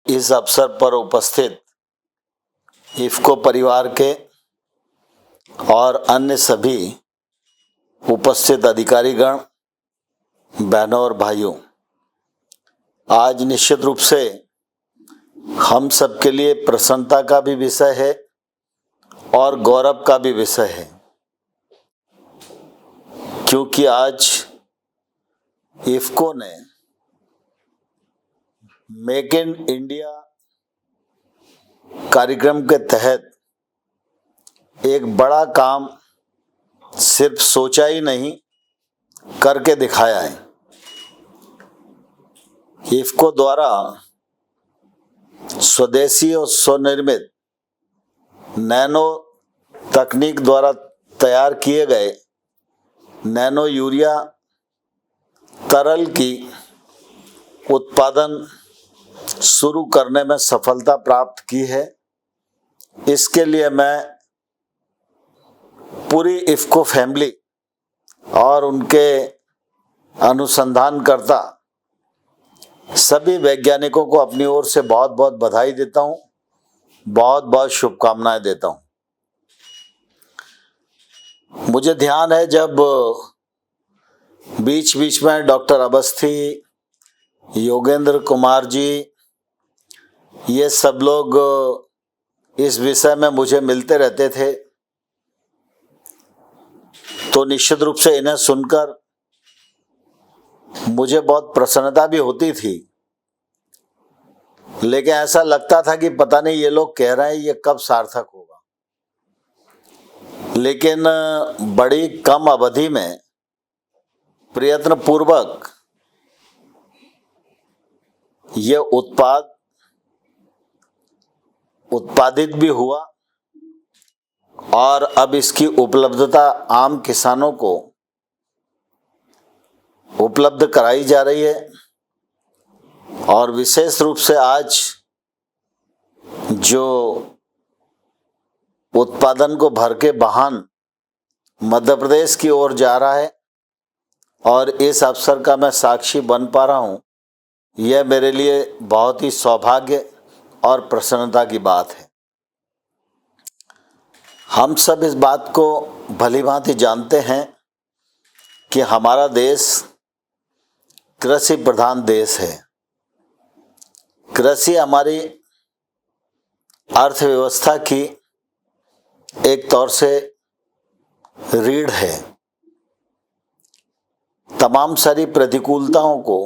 इस अवसर पर उपस्थित इफ़को परिवार के और अन्य सभी उपस्थित अधिकारीगण, बहनों और भाइयों, आज निश्चित रूप से हम सबके लिए प्रसन्नता का भी विषय है और गौरव का भी विषय है, क्योंकि आज इफ़को ने मेक इन इंडिया कार्यक्रम के तहत एक बड़ा काम सिर्फ सोचा ही नहीं, करके दिखाया है। इफ़को द्वारा स्वदेशी और स्वनिर्मित नैनो तकनीक द्वारा तैयार किए गए नैनो यूरिया तरल की उत्पादन शुरू करने में सफलता प्राप्त की है। इसके लिए मैं पूरी इफ़को फैमिली और उनके अनुसंधानकर्ता सभी वैज्ञानिकों को अपनी ओर से बहुत बहुत बधाई देता हूँ, बहुत बहुत शुभकामनाएं देता हूँ। मुझे ध्यान है जब बीच बीच में डॉक्टर अवस्थी, योगेंद्र कुमार जी, ये सब लोग इस विषय में मुझे मिलते रहते थे, तो निश्चित रूप से इन्हें सुनकर मुझे बहुत प्रसन्नता भी होती थी, लेकिन ऐसा लगता था कि पता नहीं ये लोग कह रहे हैं ये कब सार्थक होगा। लेकिन बड़ी कम अवधि में प्रयत्न पूर्वक ये उत्पादित भी हुआ और अब इसकी उपलब्धता आम किसानों को उपलब्ध कराई जा रही है। और विशेष रूप से आज जो उत्पादन को भर के वाहन मध्य प्रदेश की ओर जा रहा है और इस अवसर का मैं साक्षी बन पा रहा हूँ, यह मेरे लिए बहुत ही सौभाग्य और प्रसन्नता की बात है। हम सब इस बात को भलीभांति जानते हैं कि हमारा देश कृषि प्रधान देश है। कृषि हमारी अर्थव्यवस्था की एक तौर से रीढ़ है। तमाम सारी प्रतिकूलताओं को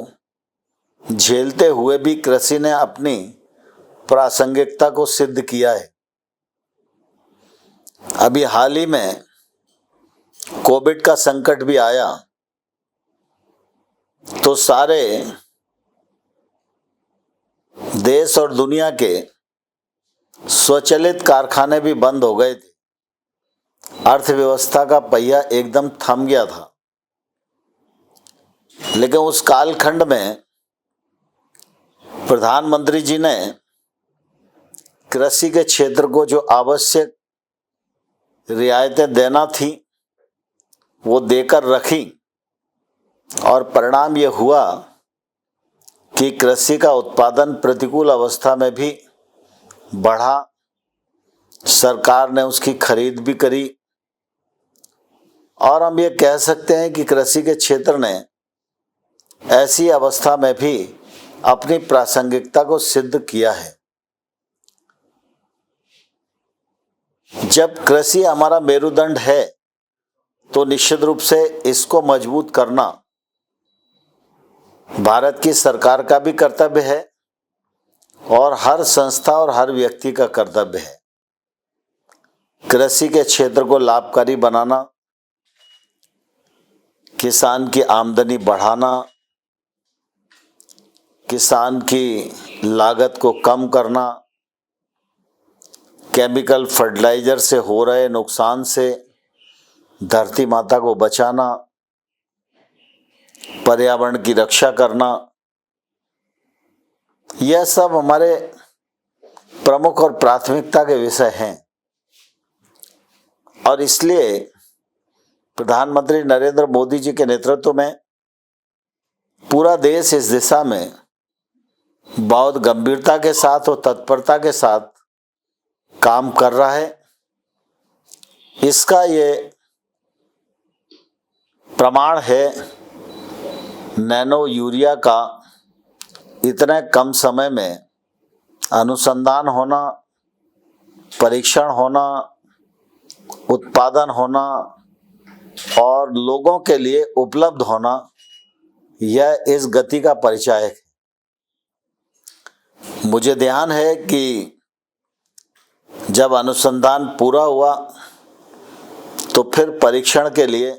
झेलते हुए भी कृषि ने अपनी प्रासंगिकता को सिद्ध किया है। अभी हाल ही में कोविड का संकट भी आया तो सारे देश और दुनिया के स्वचालित कारखाने भी बंद हो गए थे। अर्थव्यवस्था का पहिया एकदम थम गया था। लेकिन उस कालखंड में प्रधानमंत्री जी ने कृषि के क्षेत्र को जो आवश्यक रियायतें देना थी वो देकर रखी और परिणाम ये हुआ कि कृषि का उत्पादन प्रतिकूल अवस्था में भी बढ़ा। सरकार ने उसकी खरीद भी करी और हम ये कह सकते हैं कि कृषि के क्षेत्र ने ऐसी अवस्था में भी अपनी प्रासंगिकता को सिद्ध किया है। जब कृषि हमारा मेरुदंड है तो निश्चित रूप से इसको मजबूत करना भारत की सरकार का भी कर्तव्य है और हर संस्था और हर व्यक्ति का कर्तव्य है। कृषि के क्षेत्र को लाभकारी बनाना, किसान की आमदनी बढ़ाना, किसान की लागत को कम करना, केमिकल फर्टिलाइजर से हो रहे नुकसान से धरती माता को बचाना, पर्यावरण की रक्षा करना, यह सब हमारे प्रमुख और प्राथमिकता के विषय हैं। और इसलिए प्रधानमंत्री नरेंद्र मोदी जी के नेतृत्व में पूरा देश इस दिशा में बहुत गंभीरता के साथ और तत्परता के साथ काम कर रहा है। इसका ये प्रमाण है नैनो यूरिया का इतने कम समय में अनुसंधान होना, परीक्षण होना, उत्पादन होना और लोगों के लिए उपलब्ध होना, यह इस गति का परिचायक है। मुझे ध्यान है कि जब अनुसंधान पूरा हुआ तो फिर परीक्षण के लिए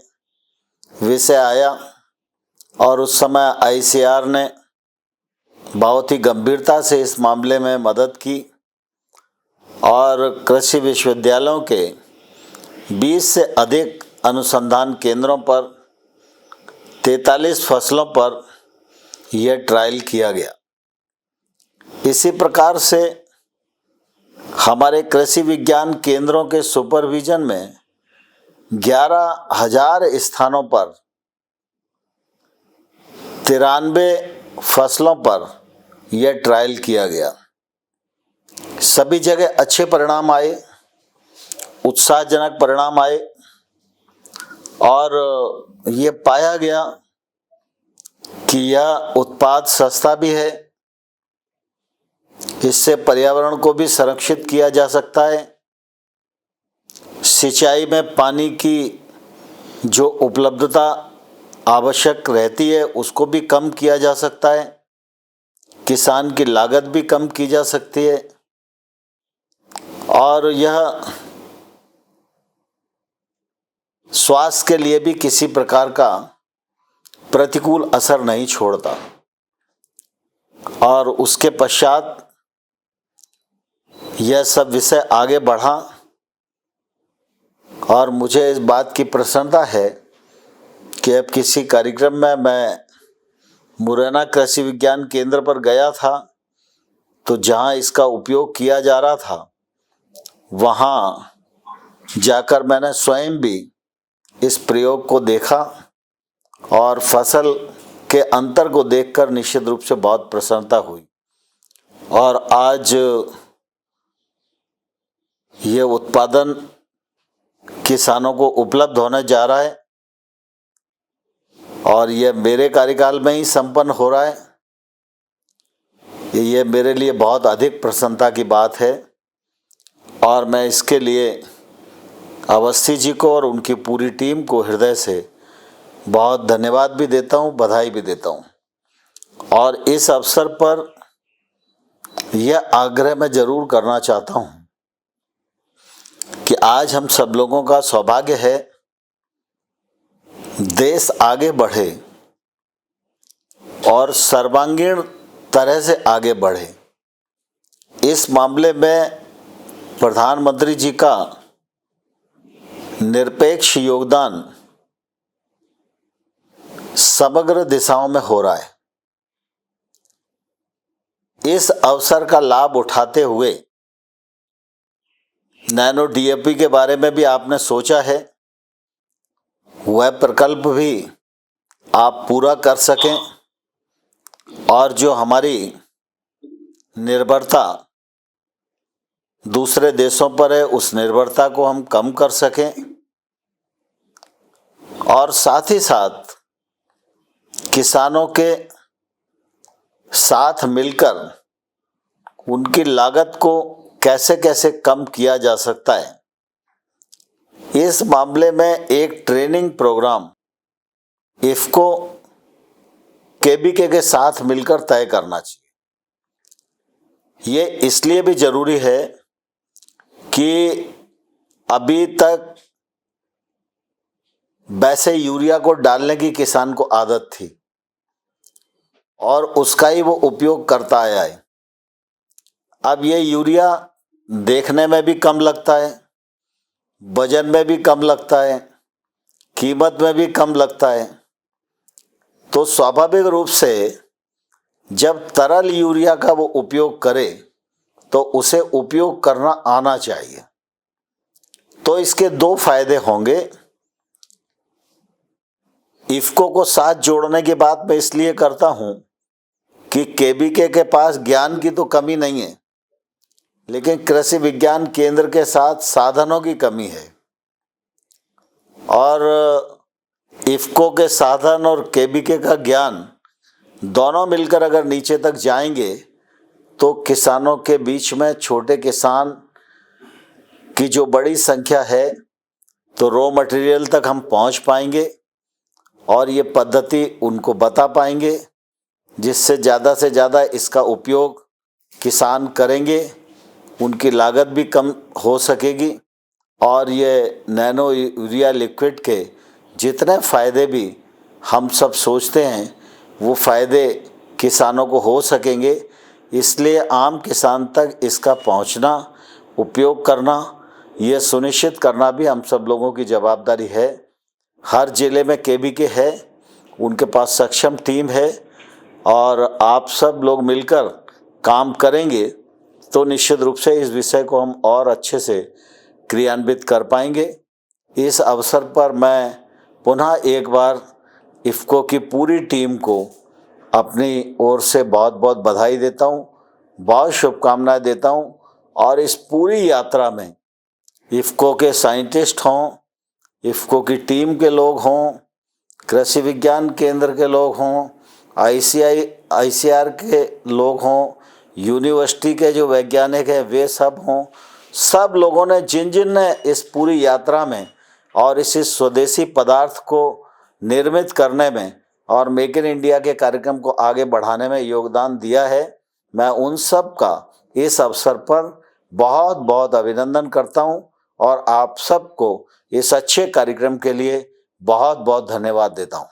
विषय आया और उस समय आईसीएआर ने बहुत ही गंभीरता से इस मामले में मदद की और कृषि विश्वविद्यालयों के 20 से अधिक अनुसंधान केंद्रों पर 43 फसलों पर यह ट्रायल किया गया। इसी प्रकार से हमारे कृषि विज्ञान केंद्रों के सुपरविजन में 11,000 स्थानों पर 93 फसलों पर यह ट्रायल किया गया। सभी जगह अच्छे परिणाम आए, उत्साहजनक परिणाम आए और ये पाया गया कि यह उत्पाद सस्ता भी है, इससे पर्यावरण को भी संरक्षित किया जा सकता है, सिंचाई में पानी की जो उपलब्धता आवश्यक रहती है उसको भी कम किया जा सकता है, किसान की लागत भी कम की जा सकती है और यह स्वास्थ्य के लिए भी किसी प्रकार का प्रतिकूल असर नहीं छोड़ता। और उसके पश्चात यह सब विषय आगे बढ़ा और मुझे इस बात की प्रसन्नता है कि अब किसी कार्यक्रम में मैं मुरैना कृषि विज्ञान केंद्र पर गया था तो जहां इसका उपयोग किया जा रहा था वहां जाकर मैंने स्वयं भी इस प्रयोग को देखा और फसल के अंतर को देखकर निश्चित रूप से बहुत प्रसन्नता हुई। और आज ये उत्पादन किसानों को उपलब्ध होने जा रहा है और ये मेरे कार्यकाल में ही संपन्न हो रहा है। ये मेरे लिए बहुत अधिक प्रसन्नता की बात है और मैं इसके लिए अवस्थी जी को और उनकी पूरी टीम को हृदय से बहुत धन्यवाद भी देता हूँ, बधाई भी देता हूँ। और इस अवसर पर यह आग्रह मैं जरूर करना चाहता हूँ कि आज हम सब लोगों का सौभाग्य है देश आगे बढ़े और सर्वांगीण तरह से आगे बढ़े। इस मामले में प्रधानमंत्री जी का निरपेक्ष योगदान समग्र दिशाओं में हो रहा है। इस अवसर का लाभ उठाते हुए नैनो डीएपी के बारे में भी आपने सोचा है, वह प्रकल्प भी आप पूरा कर सकें और जो हमारी निर्भरता दूसरे देशों पर है उस निर्भरता को हम कम कर सकें और साथ ही साथ किसानों के साथ मिलकर उनकी लागत को कैसे कैसे कम किया जा सकता है, इस मामले में एक ट्रेनिंग प्रोग्राम इफ्को केबीके के साथ मिलकर तय करना चाहिए। ये इसलिए भी जरूरी है कि अभी तक वैसे यूरिया को डालने की किसान को आदत थी और उसका ही वो उपयोग करता आया है। अब ये यूरिया देखने में भी कम लगता है, वजन में भी कम लगता है, कीमत में भी कम लगता है, तो स्वाभाविक रूप से जब तरल यूरिया का वो उपयोग करे तो उसे उपयोग करना आना चाहिए। तो इसके दो फायदे होंगे। इफ्को को साथ जोड़ने की बात मैं इसलिए करता हूं कि केबीके के पास ज्ञान की तो कमी नहीं है, लेकिन कृषि विज्ञान केंद्र के साथ साधनों की कमी है। और इफ्को के साधन और केबीके का ज्ञान दोनों मिलकर अगर नीचे तक जाएंगे तो किसानों के बीच में, छोटे किसान की जो बड़ी संख्या है, तो रॉ मटेरियल तक हम पहुंच पाएंगे और ये पद्धति उनको बता पाएंगे, जिससे ज़्यादा से ज़्यादा इसका उपयोग किसान करेंगे, उनकी लागत भी कम हो सकेगी और ये नैनो यूरिया लिक्विड के जितने फ़ायदे भी हम सब सोचते हैं वो फ़ायदे किसानों को हो सकेंगे। इसलिए आम किसान तक इसका पहुंचना, उपयोग करना, ये सुनिश्चित करना भी हम सब लोगों की जवाबदारी है। हर ज़िले में केबीके है, उनके पास सक्षम टीम है और आप सब लोग मिलकर काम करेंगे तो निश्चित रूप से इस विषय को हम और अच्छे से क्रियान्वित कर पाएंगे। इस अवसर पर मैं पुनः एक बार इफ्को की पूरी टीम को अपनी ओर से बहुत बहुत बधाई देता हूँ, बहुत शुभकामनाएं देता हूँ। और इस पूरी यात्रा में इफ्को के साइंटिस्ट हों, इफ्को की टीम के लोग हों, कृषि विज्ञान केंद्र के लोग हों, आईसीआर के लोग हों, यूनिवर्सिटी के जो वैज्ञानिक हैं वे सब हों, सब लोगों ने जिन जिन ने इस पूरी यात्रा में और इस स्वदेशी पदार्थ को निर्मित करने में और मेक इन इंडिया के कार्यक्रम को आगे बढ़ाने में योगदान दिया है, मैं उन सब का इस अवसर पर बहुत बहुत अभिनंदन करता हूं और आप सबको इस अच्छे कार्यक्रम के लिए बहुत बहुत धन्यवाद देता हूं।